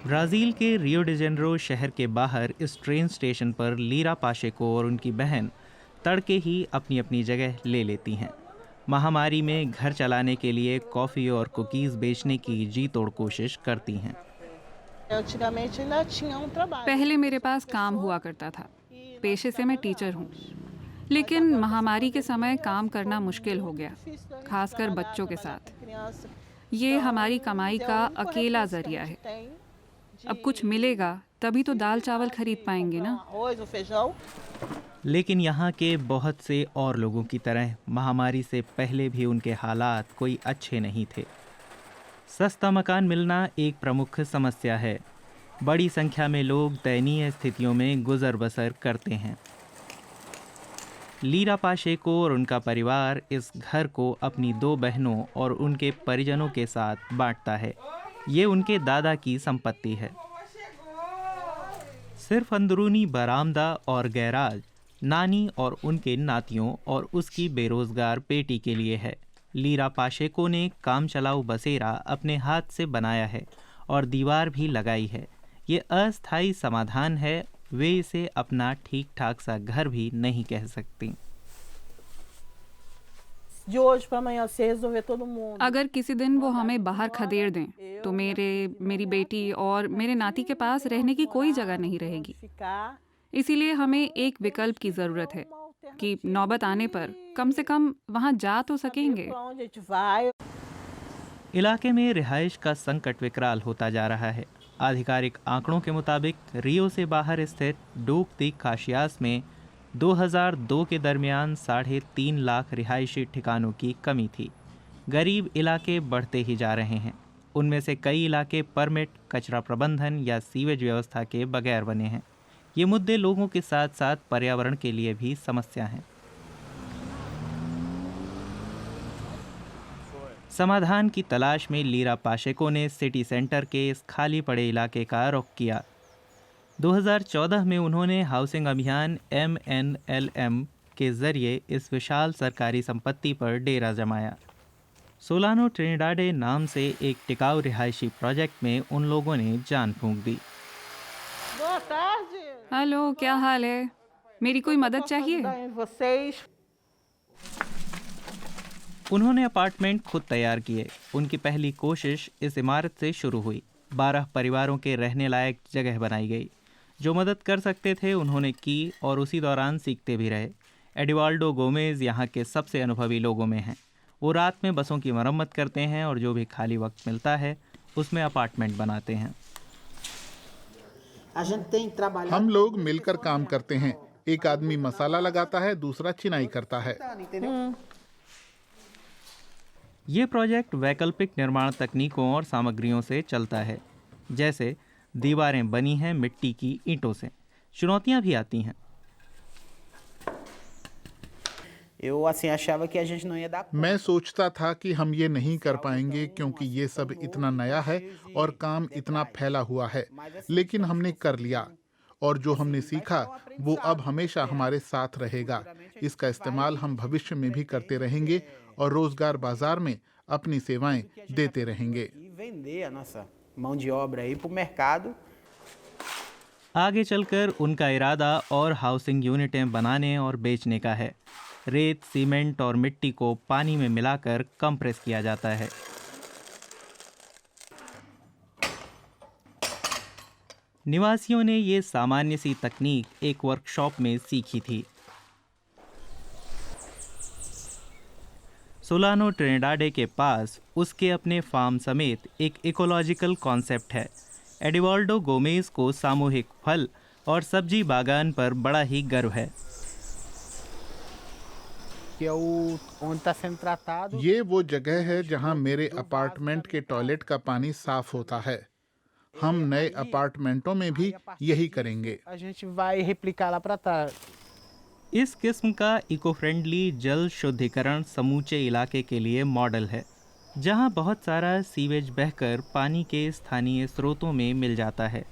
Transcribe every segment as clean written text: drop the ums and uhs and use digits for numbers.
Brazil के Rio de Janeiro शहर के बाहर इस ट्रेन स्टेशन पर लीरा पाशेको और उनकी बहन तड़के ही अपनी अपनी जगह ले लेती हैं। महामारी में घर चलाने के लिए कॉफ़ी और कुकीज़ बेचने की जी तोड़ कोशिश करती हैं। Antigamente ainda tinha um trabalho. पहले मेरे पास काम हुआ करता था। पेशे से मैं टीचर हूँ, लेकिन महामारी के समय काम करना मुश्किल हो गया, खासकर बच्चों के साथ। ये हमारी कमाई का अकेला जरिया है। अब कुछ मिलेगा तभी तो दाल चावल खरीद पाएंगे ना। Arroz ou feijão. लेकिन यहाँ के बहुत से और लोगों की तरह महामारी से पहले भी उनके हालात कोई अच्छे नहीं थे। सस्ता मकान मिलना एक प्रमुख समस्या है। बड़ी संख्या में लोग दयनीय स्थितियों में गुजर बसर करते हैं। लीरा पाशेको और उनका परिवार इस घर को अपनी 2 बहनों और उनके परिजनों के साथ बांटता है। ये उनके दादा की संपत्ति है। सिर्फ अंदरूनी बरामदा और गैराज नानी और उनके नातियों और उसकी बेरोजगार बेटी के लिए है। लीरा पाशेको ने काम चलाऊ बसेरा अपने हाथ से बनाया है और दीवार भी लगाई है। ये अस्थायी समाधान है। वे इसे अपना ठीक ठाक सा घर भी नहीं कह सकती। De hoje para amanhã se resolver todo mundo. अगर किसी दिन वो हमें बाहर खदेड़ दें तो मेरी बेटी और मेरे नाती के पास रहने की कोई जगह नहीं रहेगी। Ficar इसीलिए हमें एक विकल्प की ज़रूरत है कि नौबत आने पर कम से कम वहाँ जा तो सकेंगे। para onde a gente vai. इलाके में रिहाइश का संकट विकराल होता जा रहा है। आधिकारिक आंकड़ों के मुताबिक रियो से बाहर स्थित डूक दी काशियास में 2002 के दरमियान 3.5 लाख रिहायशी ठिकानों की कमी थी। गरीब इलाके बढ़ते ही जा रहे हैं। उनमें से कई इलाके परमिट, कचरा प्रबंधन या सीवेज व्यवस्था के बगैर बने हैं। ये मुद्दे लोगों के साथ साथ पर्यावरण के लिए भी समस्या हैं। समाधान की तलाश में लीरा पाशेको ने सिटी सेंटर के इस खाली पड़े इलाके का रुख किया। 2014 में उन्होंने हाउसिंग अभियान MNLM के जरिए इस विशाल सरकारी संपत्ति पर डेरा जमाया। सोलानो ट्रिनिडाडे नाम से एक टिकाऊ रिहायशी प्रोजेक्ट में उन लोगों ने जान फूंक दी। Boa tarde. हेलो, क्या हाल है? मेरी कोई मदद चाहिए? Ajudar em vocês. उन्होंने अपार्टमेंट खुद तैयार किए। उनकी पहली कोशिश इस इमारत से शुरू हुई। 12 परिवारों के रहने लायक जगह बनाई गई। जो मदद कर सकते थे उन्होंने की और उसी दौरान सीखते भी रहे। एडिवाल्डो गोमेज यहाँ के सबसे अनुभवी लोगों में हैं। वो रात में बसों की मरम्मत करते हैं और जो भी खाली वक्त मिलता है उसमें अपार्टमेंट बनाते हैं। A gente tem trabalhado. हम लोग मिलकर काम करते हैं। एक आदमी मसाला लगाता है, दूसरा चिनाई करता है। ये प्रोजेक्ट वैकल्पिक निर्माण तकनीकों और सामग्रियों से चलता है। जैसे दीवारें बनी हैं मिट्टी की ईंटों से। चुनौतियां भी आती हैं। Eu assim achava que a gente não ia dar conta. मैं सोचता था कि हम ये नहीं कर पाएंगे क्योंकि ये सब इतना नया है और काम इतना फैला हुआ है, लेकिन हमने कर लिया और जो हमने सीखा वो अब हमेशा हमारे साथ रहेगा। इसका इस्तेमाल हम भविष्य में भी करते रहेंगे और रोजगार बाजार में अपनी सेवाएं देते रहेंगे। E vender a nossa mão de obra aí para o mercado. आगे चलकर उनका इरादा और हाउसिंग यूनिटें बनाने और बेचने का है। रेत, सीमेंट और मिट्टी को पानी में मिलाकर कंप्रेस किया जाता है। निवासियों ने ये सामान्य सी तकनीक एक वर्कशॉप में सीखी थी। सोलानो ट्रिनिडाडे के पास उसके अपने फार्म समेत एक इकोलॉजिकल कॉन्सेप्ट है। एडिवाल्डो गोमेज को सामूहिक फल और सब्जी बागान पर बड़ा ही गर्व है। Que é onde está sendo tratado. ये वो जगह है जहां मेरे अपार्टमेंट के टॉयलेट का पानी साफ होता है। हम नए अपार्टमेंटों में भी यही करेंगे। A gente vai replicar lá para trás. इस किस्म का इको फ्रेंडली जल शुद्धिकरण समूचे इलाके के लिए मॉडल है, जहां बहुत सारा सीवेज बहकर पानी के स्थानीय स्रोतों में मिल जाता है।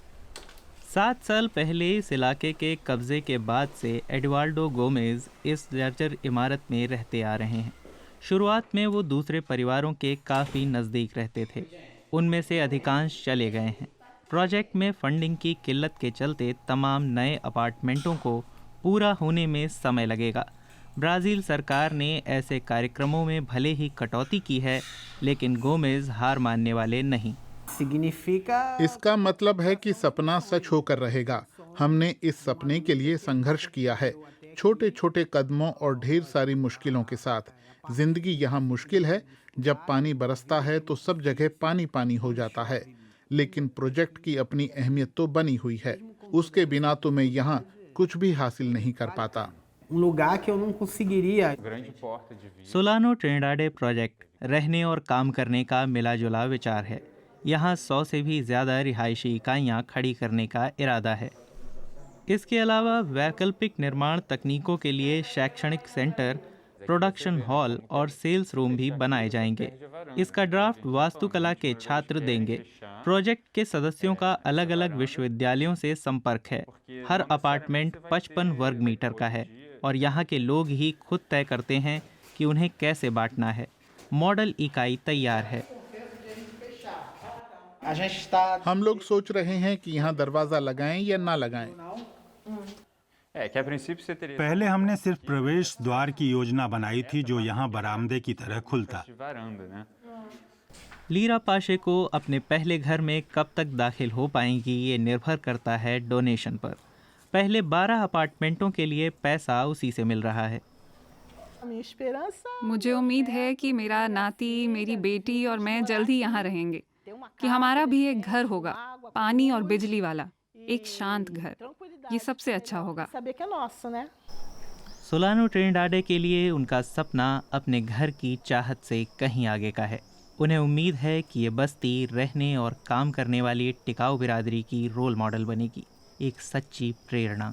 7 साल पहले इस इलाके के कब्जे के बाद से एडिवाल्डो गोमेज इस जर्जर इमारत में रहते आ रहे हैं। शुरुआत में वो दूसरे परिवारों के काफ़ी नज़दीक रहते थे। उनमें से अधिकांश चले गए हैं। प्रोजेक्ट में फंडिंग की किल्लत के चलते तमाम नए अपार्टमेंटों को पूरा होने में समय लगेगा। ब्राज़ील सरकार ने ऐसे कार्यक्रमों में भले ही कटौती की है, लेकिन गोमेज हार मानने वाले नहीं। Significa इसका मतलब है कि सपना सच होकर रहेगा। हमने इस सपने के लिए संघर्ष किया है, छोटे छोटे कदमों और ढेर सारी मुश्किलों के साथ। जिंदगी यहाँ मुश्किल है। जब पानी बरसता है तो सब जगह पानी पानी हो जाता है, लेकिन प्रोजेक्ट की अपनी अहमियत तो बनी हुई है। उसके बिना तो मैं यहाँ कुछ भी हासिल नहीं कर पाता। lugar que eu não conseguiria. Solano Trindade project रहने और काम करने का मिला जुला विचार है। यहाँ 100 से भी ज़्यादा रिहायशी इकाइयाँ खड़ी करने का इरादा है। इसके अलावा वैकल्पिक निर्माण तकनीकों के लिए शैक्षणिक सेंटर, प्रोडक्शन हॉल और सेल्स रूम भी बनाए जाएंगे। इसका ड्राफ्ट वास्तुकला के छात्र देंगे। प्रोजेक्ट के सदस्यों का अलग अलग विश्वविद्यालयों से संपर्क है। हर अपार्टमेंट 55 वर्ग मीटर का है और यहाँ के लोग ही खुद तय करते हैं कि उन्हें कैसे बांटना है। मॉडल इकाई तैयार है। A gente está हम लोग सोच रहे हैं कि यहाँ दरवाजा लगाएं या ना लगाएं। पहले हमने सिर्फ प्रवेश द्वार की योजना बनाई थी जो यहाँ बरामदे की तरह खुलता। लीरा पाशे को अपने पहले घर में कब तक दाखिल हो पाएंगी ये निर्भर करता है डोनेशन पर। पहले 12 अपार्टमेंटों के लिए पैसा उसी से मिल रहा है। minha esperança मुझे उम्मीद है कि मेरा नाती, मेरी बेटी और मैं जल्द ही यहाँ रहेंगे, कि हमारा भी एक घर होगा, पानी और बिजली वाला, एक शांत घर। ये सबसे अच्छा होगा। saber que é nosso, né? Solano ट्रिनिडाडे के लिए उनका सपना अपने घर की चाहत से कहीं आगे का है। उन्हें उम्मीद है कि ये बस्ती रहने और काम करने वाली टिकाऊ बिरादरी की रोल मॉडल बनेगी, एक सच्ची प्रेरणा।